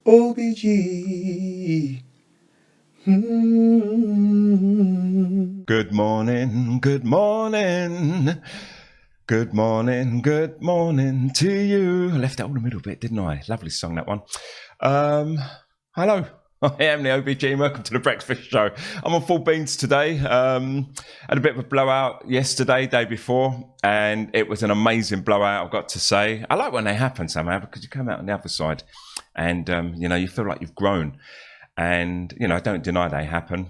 OBG. Good morning, good morning. Good morning, good morning to you. I left out the middle bit, didn't I? Lovely song, that one. Hello. I am the OBG and welcome to the Breakfast Show. I'm on full beans today. Had a bit of a blowout yesterday, day before, and it was an amazing blowout, I've got to say. I like when they happen somehow because you come out on the other side and, you feel like you've grown. And, I don't deny they happen.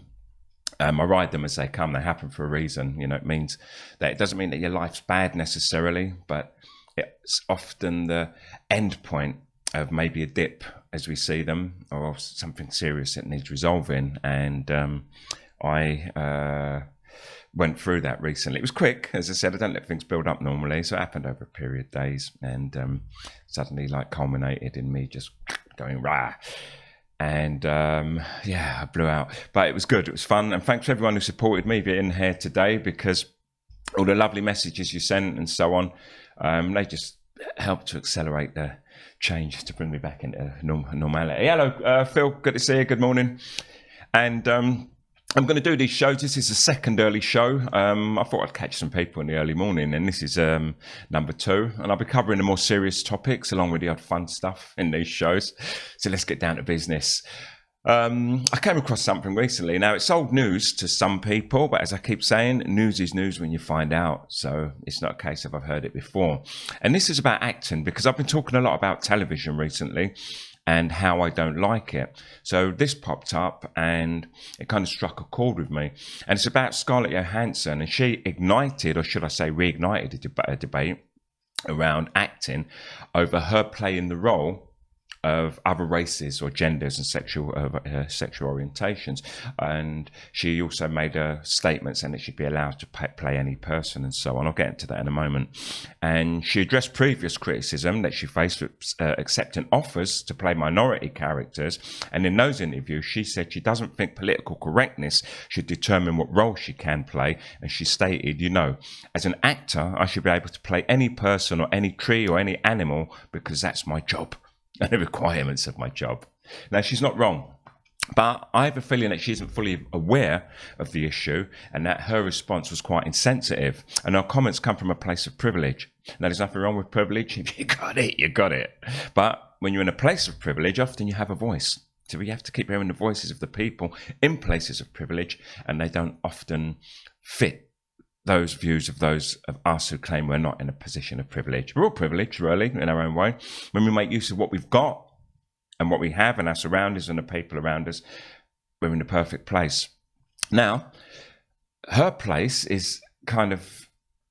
I ride them as they come. They happen for a reason. It means that it doesn't mean that your life's bad necessarily, but it's often the end point of maybe a dip as we see them, or something serious that needs resolving. And I went through that recently. It was quick, as I said. I don't let things build up normally, so it happened over a period of days, and suddenly culminated in me just going rah. And I blew out, but it was good. It was fun, and thanks to everyone who supported me in here today, because all the lovely messages you sent and so on, they just helped to accelerate the change to bring me back into normality. Hello, Phil. Good to see you. Good morning. And I'm going to do these shows. This is the second early show. I thought I'd catch some people in the early morning, and this is number 2. And I'll be covering the more serious topics along with the odd fun stuff in these shows. So let's get down to business. I came across something recently. Now, it's old news to some people, but as I keep saying, news is news when you find out. So it's not a case of I've heard it before. And this is about acting, because I've been talking a lot about television recently and how I don't like it. So this popped up and it kind of struck a chord with me. And it's about Scarlett Johansson, and she ignited, or should I say reignited, a debate around acting over her playing the role of other races or genders and sexual orientations. And she also made a statement saying that she'd be allowed to play any person and so on. I'll get into that in a moment. And she addressed previous criticism that she faced with accepting offers to play minority characters. And in those interviews, she said she doesn't think political correctness should determine what role she can play. And she stated, as an actor, I should be able to play any person or any tree or any animal because that's my job and the requirements of my job. Now, she's not wrong, but I have a feeling that she isn't fully aware of the issue and that her response was quite insensitive. And her comments come from a place of privilege. Now, there's nothing wrong with privilege. If you got it, you got it. But when you're in a place of privilege, often you have a voice. So we have to keep hearing the voices of the people in places of privilege, and they don't often fit those views of those of us who claim we're not in a position of privilege. We're all privileged, really, in our own way. When we make use of what we've got and what we have and our surroundings and the people around us, we're in the perfect place. Now, her place is kind of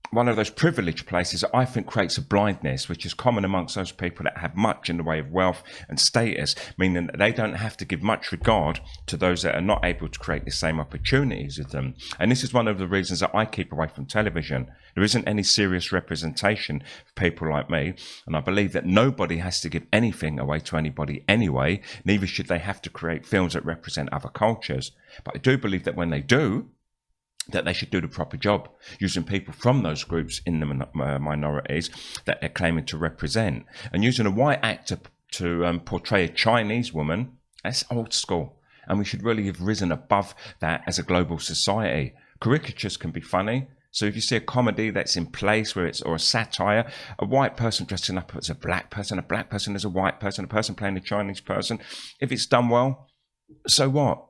one of those privileged places that I think creates a blindness, which is common amongst those people that have much in the way of wealth and status, meaning that they don't have to give much regard to those that are not able to create the same opportunities as them. And this is one of the reasons that I keep away from television. There isn't any serious representation of people like me, and I believe that nobody has to give anything away to anybody anyway, neither should they have to create films that represent other cultures. But I do believe that when they do, that they should do the proper job, using people from those groups in the minorities that they're claiming to represent. And using a white actor to portray a Chinese woman, that's old school. And we should really have risen above that as a global society. Caricatures can be funny. So if you see a comedy that's in place where or a satire, a white person dressing up as a black person as a white person, a person playing a Chinese person, if it's done well, so what,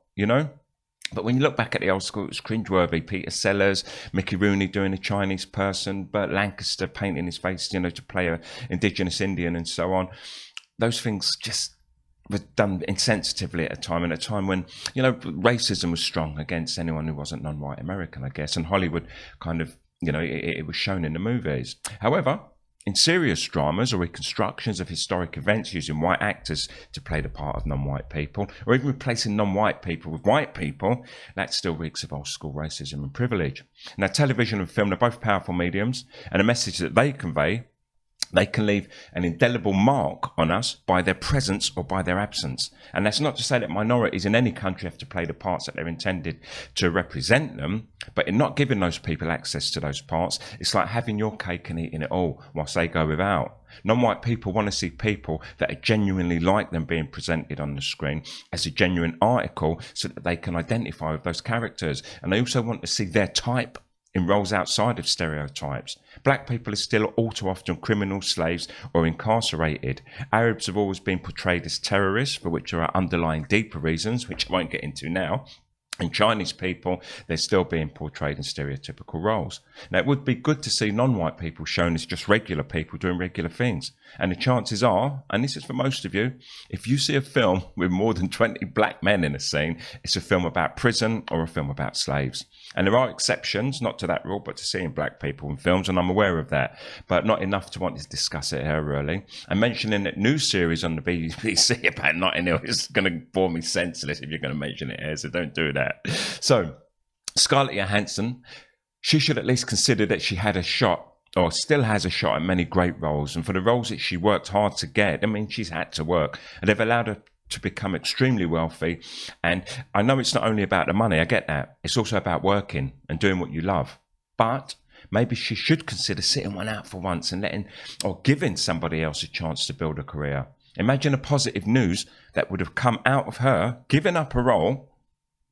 But when you look back at the old school, it was cringeworthy. Peter Sellers, Mickey Rooney doing a Chinese person, Burt Lancaster painting his face, to play an indigenous Indian and so on. Those things just were done insensitively at a time when, racism was strong against anyone who wasn't non-white American, I guess. And Hollywood kind of, it was shown in the movies. However, in serious dramas or reconstructions of historic events using white actors to play the part of non-white people, or even replacing non-white people with white people, that still reeks of old school racism and privilege. Now, television and film are both powerful mediums, and the message that they convey They can leave an indelible mark on us by their presence or by their absence. And that's not to say that minorities in any country have to play the parts that they're intended to represent them, but in not giving those people access to those parts, it's like having your cake and eating it all whilst they go without. Non-white people want to see people that are genuinely like them being presented on the screen as a genuine article so that they can identify with those characters. And they also want to see their type in roles outside of stereotypes. Black people are still all too often criminals, slaves, or incarcerated. Arabs have always been portrayed as terrorists, for which there are underlying deeper reasons, which I won't get into now. And Chinese people, they're still being portrayed in stereotypical roles. Now, it would be good to see non-white people shown as just regular people doing regular things. And the chances are, and this is for most of you, if you see a film with more than 20 black men in a scene, it's a film about prison or a film about slaves. And there are exceptions, not to that rule, but to seeing black people in films, and I'm aware of that, but not enough to want to discuss it here really. And mentioning that new series on the BBC about Notting Hill is going to bore me senseless if you're going to mention it here, so don't do that. So, Scarlett Johansson, she should at least consider that she had a shot, or still has a shot, at many great roles. And for the roles that she worked hard to get, I mean, she's had to work, and they've allowed her to become extremely wealthy. And I know it's not only about the money, I get that. It's also about working and doing what you love. But maybe she should consider sitting one out for once and letting, or giving somebody else a chance to build a career. Imagine a positive news that would have come out of her giving up a role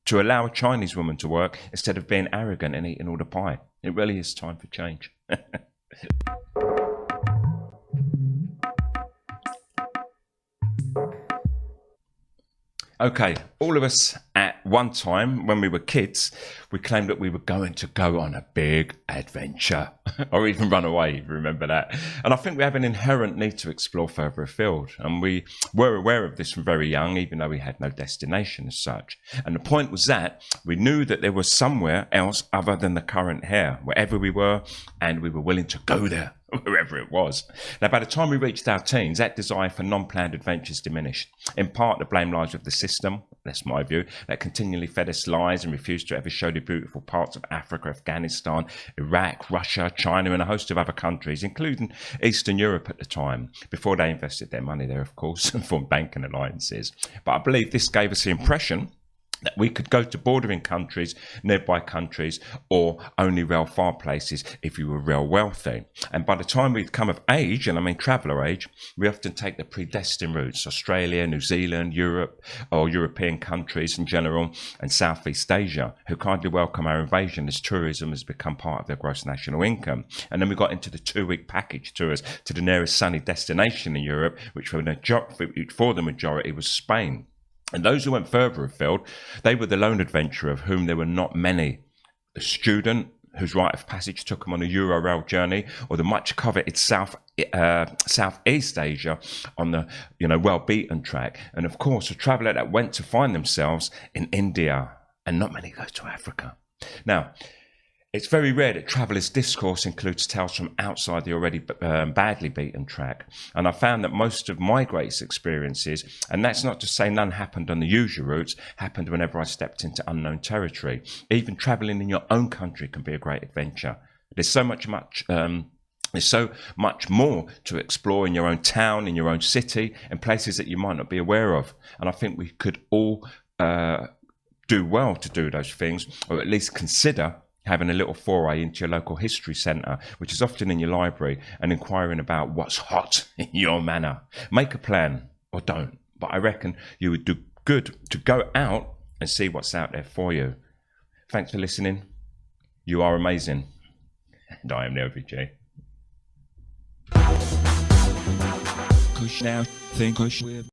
to allow a Chinese woman to work instead of being arrogant and eating all the pie. It really is time for change. Okay, all of us at one time, when we were kids, we claimed that we were going to go on a big adventure or even run away, if you remember that. And I think we have an inherent need to explore further afield. And we were aware of this from very young, even though we had no destination as such. And the point was that we knew that there was somewhere else other than the current here, wherever we were, and we were willing to go there, wherever it was. Now, by the time we reached our teens, that desire for non-planned adventures diminished. In part, the blame lies with the system, that's my view, that continually fed us lies and refused to ever show the beautiful parts of Africa, Afghanistan, Iraq, Russia, China, and a host of other countries, including Eastern Europe at the time, before they invested their money there, of course, and formed banking alliances. But I believe this gave us the impression that we could go to bordering countries, nearby countries, or only real far places if you were real wealthy. And by the time we'd come of age, and I mean traveller age, we often take the predestined routes: Australia, New Zealand, Europe, or European countries in general, and Southeast Asia, who kindly welcome our invasion as tourism has become part of their gross national income. And then we got into the 2-week package tours to the nearest sunny destination in Europe, which for the majority was Spain. And those who went further afield, they were the lone adventurer, of whom there were not many. The student whose rite of passage took them on a Euro-rail journey, or the much coveted Southeast Asia on the well-beaten track. And of course, a traveller that went to find themselves in India, and not many go to Africa. Now, it's very rare that travellers' discourse includes tales from outside the already badly beaten track. And I found that most of my greatest experiences, and that's not to say none happened on the usual routes, happened whenever I stepped into unknown territory. Even travelling in your own country can be a great adventure. There's so much more to explore in your own town, in your own city, and places that you might not be aware of. And I think we could all do well to do those things, or at least consider having a little foray into your local history centre, which is often in your library, and inquiring about what's hot in your manor. Make a plan, or don't, but I reckon you would do good to go out and see what's out there for you. Thanks for listening. You are amazing. And I am the OBG. Kush now, think Kush with.